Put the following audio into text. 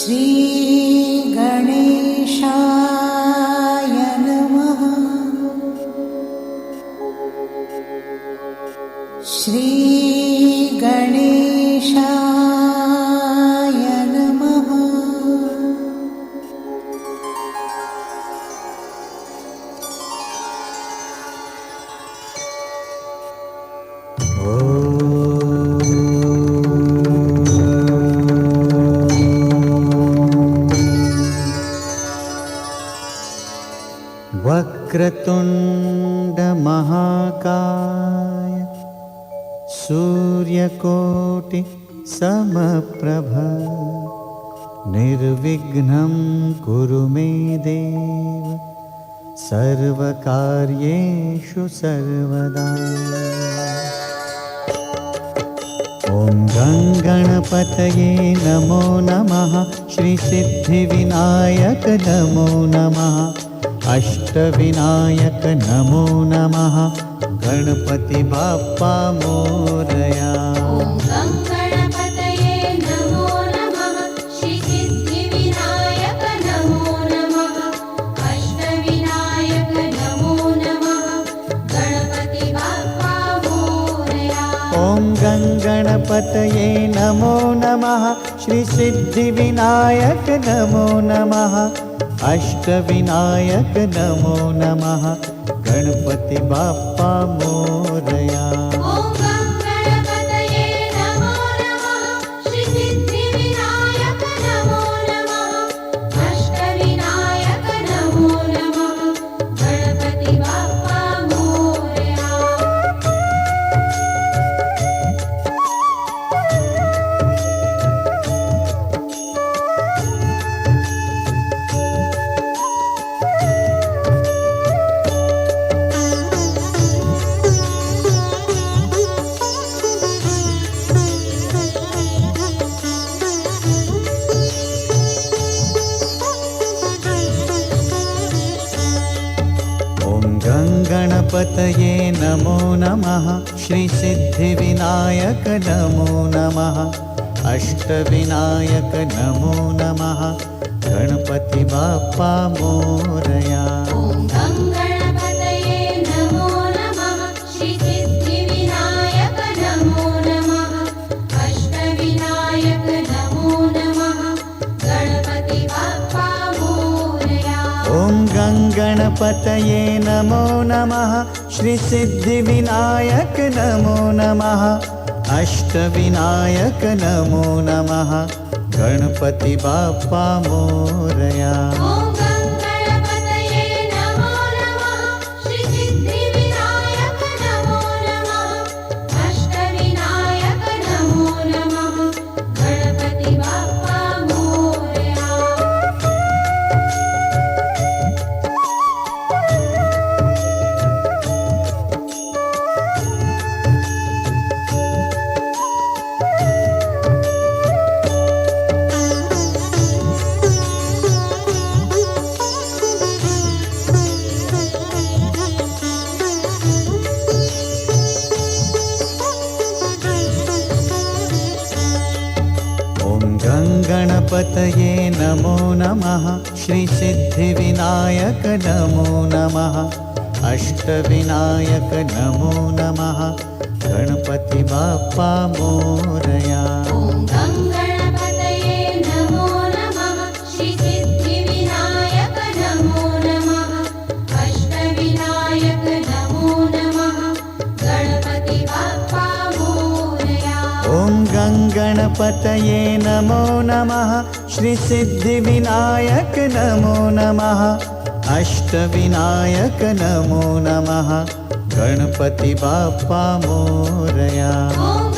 श्रीगणेशाय नमः। श्रीगणेशाय नमः। वक्रतुण्ड महाकाय सूर्यकोटि समप्रभ निर्विघ्नं कुरु मे देव सर्वकार्येषु सर्वदा। ॐ गणपतये नमो नमः। श्रीसिद्धिविनायक नमो नमः। अष्टविनायक नमो नमः। गणपति बाप्पा मोरया। ॐ गणपतये नमो नमः। श्रीसिद्धिविनायक नमो नमः। अष्टविनायक नमो नमः। गणपति बाप्पा मोरया। ॐ गणपतये नमो नमः। श्रीसिद्धिविनायक नमो नमः। अष्टविनायक नमो नमः। गणपति बाप्पा मोरया। ॐ गणपतये नमो नमः। श्रीसिद्धिविनायक नमो नमः। अष्टविनायक नमो नमः। गणपति बाप्पा मोरया। गणपतये नमो नमः। श्रीसिद्धिविनायक नमो नमः। अष्टविनायक नमो नमः। गणपति बाप्पा मोरया। ॐ गणपतये नमो नमः। श्रीसिद्धिविनायक नमो नमः। अष्टविनायक नमो नमः। गणपति बाप्पा मोरया। ॐ गणपतये नमो नमः। श्रीसिद्धिविनायक नमो नमः। अष्टविनायक नमो नमः। गणपति बाप्पा मोरया। ॐ गणपतये नमो नमः। श्रीसिद्धिविनायक नमो नमः। अष्टविनायक नमो नमः। गणपति बाप्पा मोरया। गणपतये नमो नमः। श्रीसिद्धिविनायक नमो नमः। अष्टविनायक नमो नमः। गणपति बाप्पा मोरया। ॐ गणपतये नमो नमः। श्रीसिद्धिविनायक नमो नमः। अष्टविनायक नमो नमः। गणपति बाप्पा मोरया। ॐ गणपतये नमो नमः। श्रीसिद्धिविनायक नमो नमः। अष्टविनायक नमो नमः। गणपति बाप्पा मोरया। ॐ